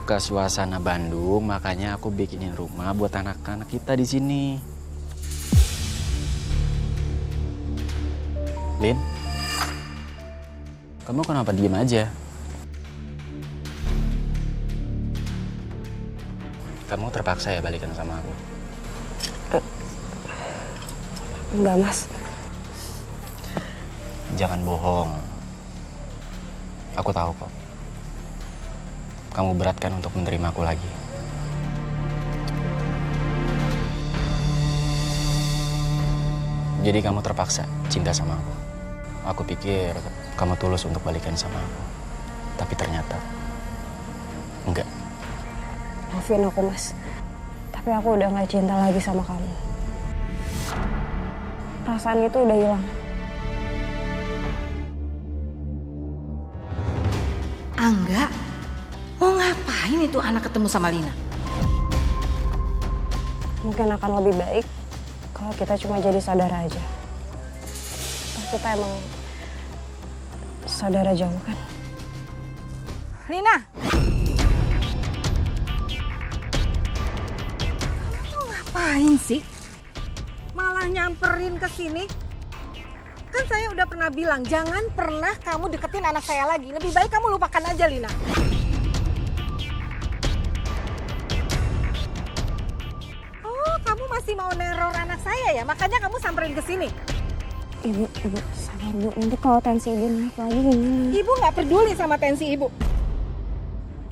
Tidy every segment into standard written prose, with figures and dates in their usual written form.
suka suasana Bandung, makanya aku bikinin rumah buat anak-anak kita di sini. Lin, kamu kenapa diem aja? Kamu terpaksa ya balikan sama aku? Enggak, Mas. Jangan bohong. Aku tahu kok. Kamu berat kan untuk menerima aku lagi. Jadi kamu terpaksa cinta sama aku. Aku pikir kamu tulus untuk balikan sama aku. Tapi ternyata enggak. Maafin aku, Mas. Tapi aku udah gak cinta lagi sama kamu. Perasaan itu udah hilang. Angga, mau ngapain itu anak ketemu sama Lina? Mungkin akan lebih baik kalau kita cuma jadi saudara aja. Kita emang saudara jauh kan? Lina! Kamu tuh ngapain sih? Malah nyamperin ke sini? Kan saya udah pernah bilang, jangan pernah kamu deketin anak saya lagi. Lebih baik kamu lupakan aja, Lina. Oh, kamu masih mau neror anak saya ya? Makanya kamu samperin ke sini. Ibu, sabar Bu. Nanti kalau tensi ibu naik lagi gimana? Ibu nggak peduli sama tensi ibu.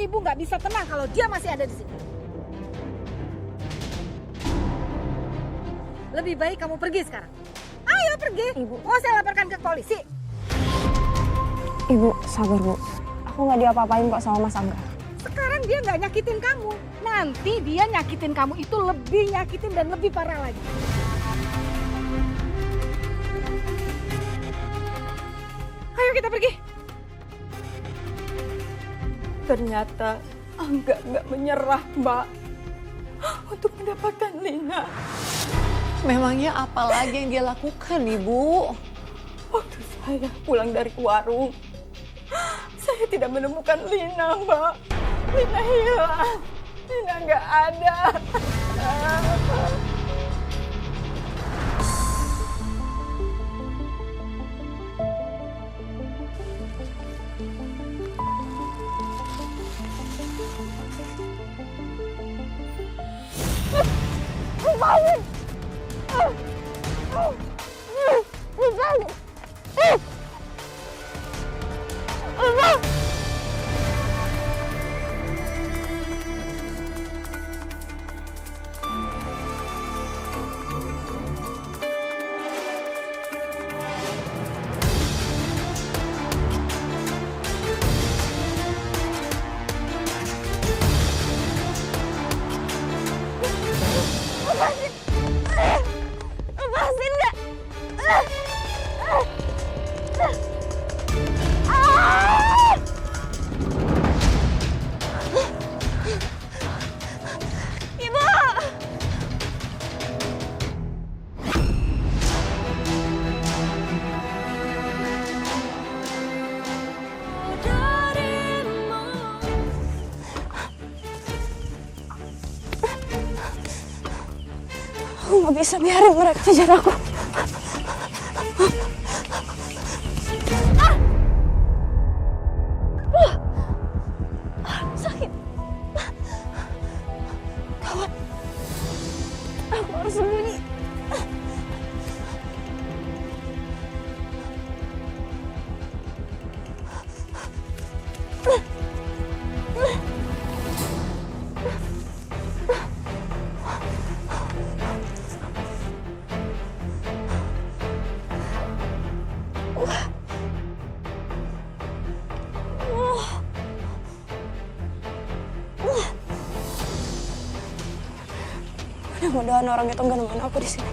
Ibu nggak bisa tenang kalau dia masih ada di sini. Lebih baik kamu pergi sekarang. Ayo pergi. Ibu. Mau saya laporkan ke polisi. Ibu, sabar Bu. Aku nggak diapa-apain kok sama Mas Angga. Sekarang dia nggak nyakitin kamu. Nanti dia nyakitin kamu itu lebih nyakitin dan lebih parah lagi. Ayo kita pergi. Ternyata Angga nggak menyerah, Mbak, untuk mendapatkan Lina. Memangnya apa lagi yang dia lakukan, Ibu? Waktu saya pulang dari warung, saya tidak menemukan Lina, Mbak. Lina hilang. Lina nggak ada. Lepasin nggak? Ibu! Aku nggak bisa biarin mereka kejar aku. Sakit. Gawat. Aku harus sembunyi. Mudah-mudahan orang itu nggak nemuin aku di sini.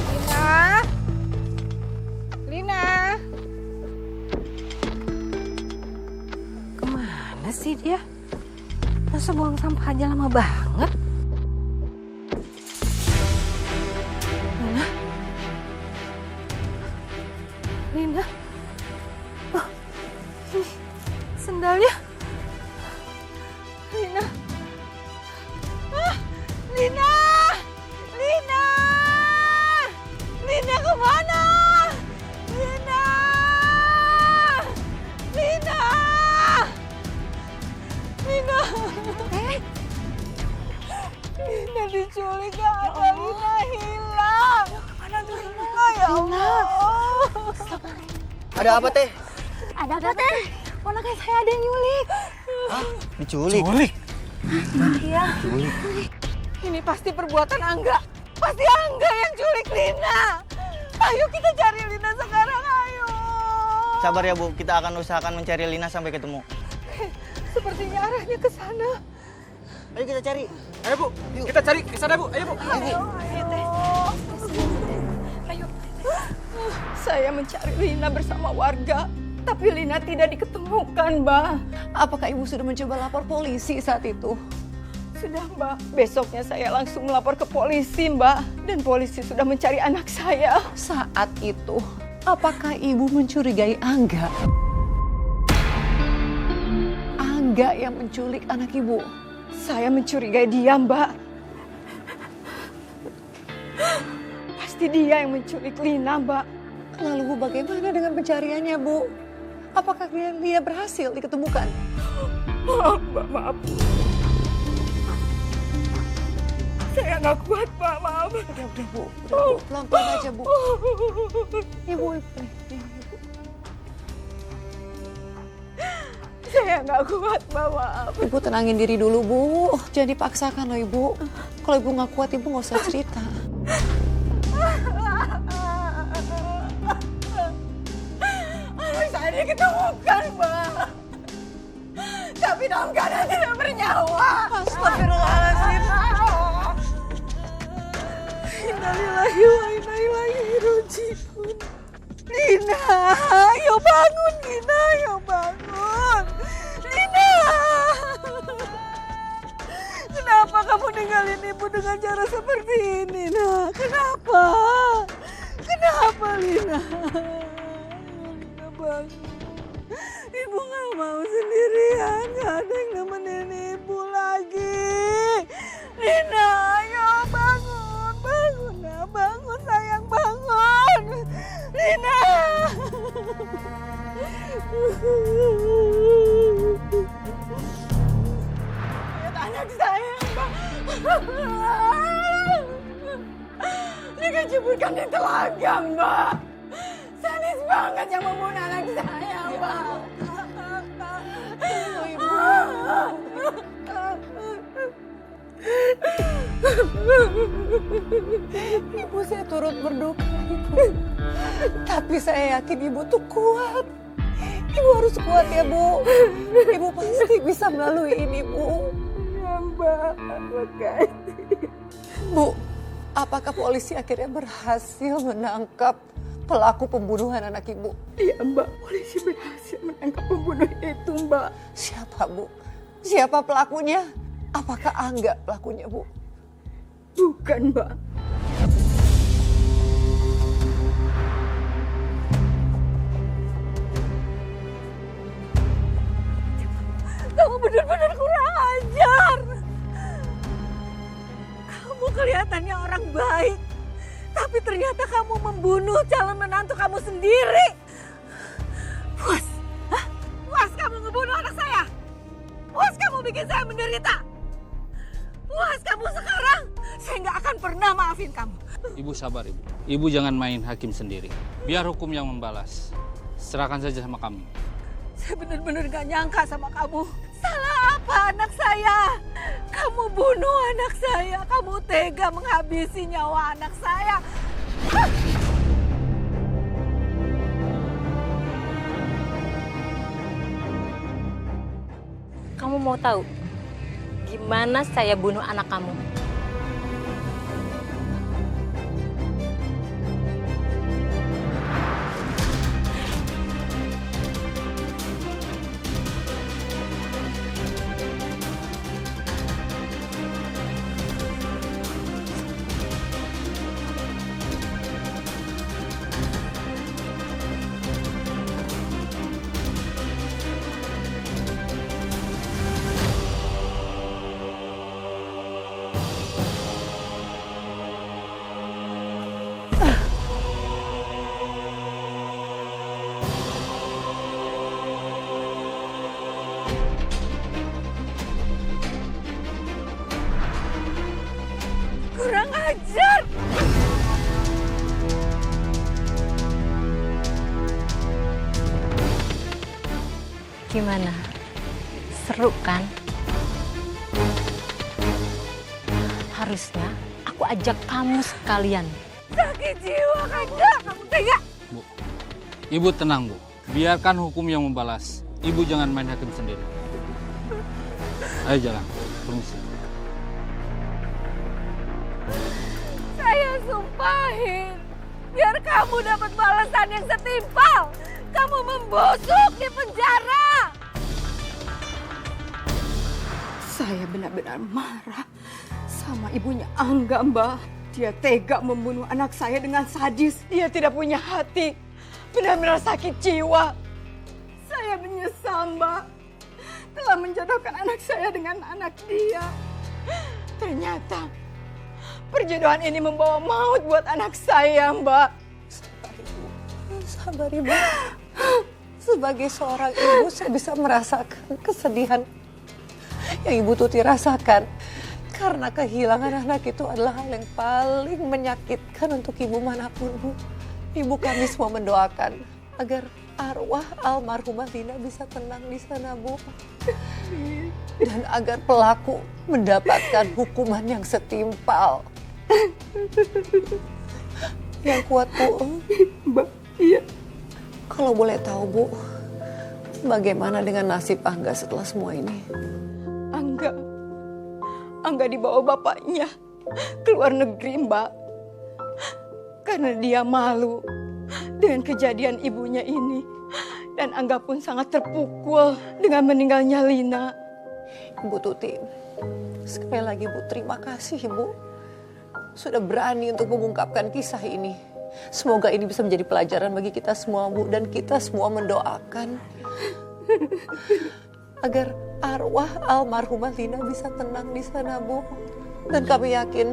Lina. Lina. Kemana sih dia? Masa buang sampah aja lama banget? Lina. Lina. Oh, ini Sendalnya. Lina. Ah, Lina! Lina! Lina kemana? Lina! Lina! Lina! Lina diculik, gak ada. Lina hilang. Kemana tuh Lina? Ya Allah. Ada apa teh? Ada apa teh? Ponakan saya ada yang nyulik. Diculik? Iya. Ini pasti perbuatan Angga. Pasti Angga yang culik Lina. Ayo kita cari Lina sekarang, ayo. Sabar ya Bu, kita akan usahakan mencari Lina sampai ketemu. Sepertinya arahnya ke sana. Ayo kita cari. Ayo Bu, kita cari ke sana Bu. Ayo Bu. Ayo teh. Ayo. Saya mencari Lina bersama warga, tapi Lina tidak diketemukan, Mbak. Apakah ibu sudah mencoba lapor polisi saat itu? Sudah, Mbak. Besoknya saya langsung melapor ke polisi, Mbak. Dan polisi sudah mencari anak saya. Saat itu, apakah ibu mencurigai Angga? Angga yang menculik anak ibu? Saya mencurigai dia, Mbak. Pasti dia yang menculik Lina, Mbak. Lalu bagaimana dengan pencariannya, Bu? Apakah dia berhasil diketemukan? Maaf, Mbak, maaf. Saya nggak kuat, Pak, maaf. Udah, Bu. Pelan-pelan aja, Bu. Ibu. Saya nggak kuat, Mbak, maaf. Ibu tenangin diri dulu, Bu. Jangan dipaksakan loh, Ibu. Kalau Ibu nggak kuat, Ibu nggak usah cerita. Anak saya diketemukan, Mbak. Tapi dalam keadaan tidak bernyawa. Astagfirullahaladzim. Innalillahi wa inna ilaihi raji'un. Lina, ayo bangun Lina, ayo bangun. Lina. Kenapa kamu ninggalin ibu dengan cara seperti ini, Nak? Kenapa? Kenapa, Lina? Lina bangun. Ibu gak mau sendirian, gak ada yang nemenin ibu lagi. Lina, ayo bangun, bangun, Nak. Bangun sayang, bangun. Lina. Lihat anak saya, Mbak. Dikejeburkan di telaga, Mbak. Sadis banget yang membunuh anak saya, Mbak. Ibu, saya turut berduka, Ibu. Tapi saya yakin Ibu tuh kuat. Ibu harus kuat ya, Bu. Ibu pasti bisa melalui ini, Bu. Ya, Mbak, makasih. Bu, apakah polisi akhirnya berhasil menangkap pelaku pembunuhan anak Ibu? Iya, Mbak. Polisi berhasil menangkap pembunuh itu, Mbak. Siapa, Bu? Siapa pelakunya? Apakah Angga pelakunya, Bu? Bukan, Mbak. Kamu benar-benar kurang ajar. Kamu kelihatannya orang baik, tapi ternyata kamu membunuh calon menantu kamu sendiri. Puas? Hah? Puas kamu ngebunuh anak saya? Puas kamu bikin saya menderita? Puas kamu sekarang? Saya nggak akan pernah maafin kamu. Ibu sabar, Ibu. Ibu jangan main hakim sendiri. Biar hukum yang membalas. Serahkan saja sama kami. Saya benar-benar gak nyangka sama kamu. Salah apa anak saya? Kamu bunuh anak saya. Kamu tega menghabisi nyawa anak saya. Kamu mau tahu gimana saya bunuh anak kamu? ajar! Gimana? Seru kan? Harusnya aku ajak kamu sekalian. Sakit jiwa, Kanda! Kamu tega! Bu, Ibu tenang, Bu. Biarkan hukum yang membalas. Ibu jangan main hakim sendiri. Ayo jalan, permisi. Saya sumpahin, biar kamu dapat balasan yang setimpal. Kamu membusuk di penjara. Saya benar-benar marah sama ibunya Angga, Mbak. Dia tega membunuh anak saya dengan sadis. Dia tidak punya hati. Benar-benar sakit jiwa. Saya menyesal, Mbak. Telah menjodohkan anak saya dengan anak dia. Ternyata perjodohan ini membawa maut buat anak saya, Mbak. Sabar Ibu. Sebagai seorang ibu saya bisa merasakan kesedihan yang Ibu Tuti rasakan. Karena kehilangan anak itu adalah hal yang paling menyakitkan untuk ibu manapun, Bu. Ibu kami semua mendoakan agar arwah almarhumah Lina bisa tenang di sana, Bu. Dan agar pelaku mendapatkan hukuman yang setimpal. Yang kuat, Bu. Mbak, iya. Kalau boleh tahu, Bu, bagaimana dengan nasib Angga setelah semua ini? Angga dibawa bapaknya ke luar negeri, Mbak. Karena dia malu dengan kejadian ibunya ini. Dan Angga pun sangat terpukul dengan meninggalnya Lina. Ibu Tuti, sekali lagi Bu, terima kasih Ibu. Sudah berani untuk mengungkapkan kisah ini. Semoga ini bisa menjadi pelajaran bagi kita semua, Bu. Dan kita semua mendoakan agar arwah almarhumah Lina bisa tenang di sana, Bu. Dan kami yakin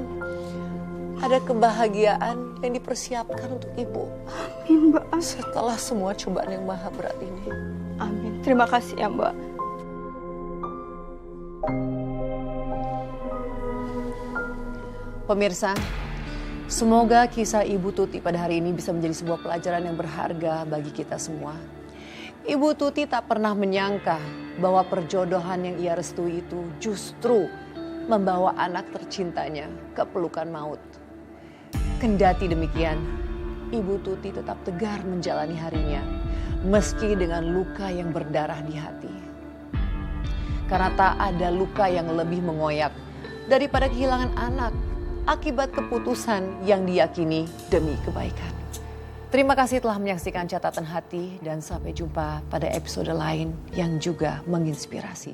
ada kebahagiaan yang dipersiapkan untuk Ibu. Amin, Mbak. Setelah semua cobaan yang maha berat ini. Amin. Terima kasih ya, Mbak. Pemirsa, semoga kisah Ibu Tuti pada hari ini bisa menjadi sebuah pelajaran yang berharga bagi kita semua. Ibu Tuti tak pernah menyangka bahwa perjodohan yang ia restui itu justru membawa anak tercintanya ke pelukan maut. Kendati demikian, Ibu Tuti tetap tegar menjalani harinya, meski dengan luka yang berdarah di hati. Karena tak ada luka yang lebih mengoyak daripada kehilangan anak akibat keputusan yang diyakini demi kebaikan. Terima kasih telah menyaksikan Catatan Hati dan sampai jumpa pada episode lain yang juga menginspirasi.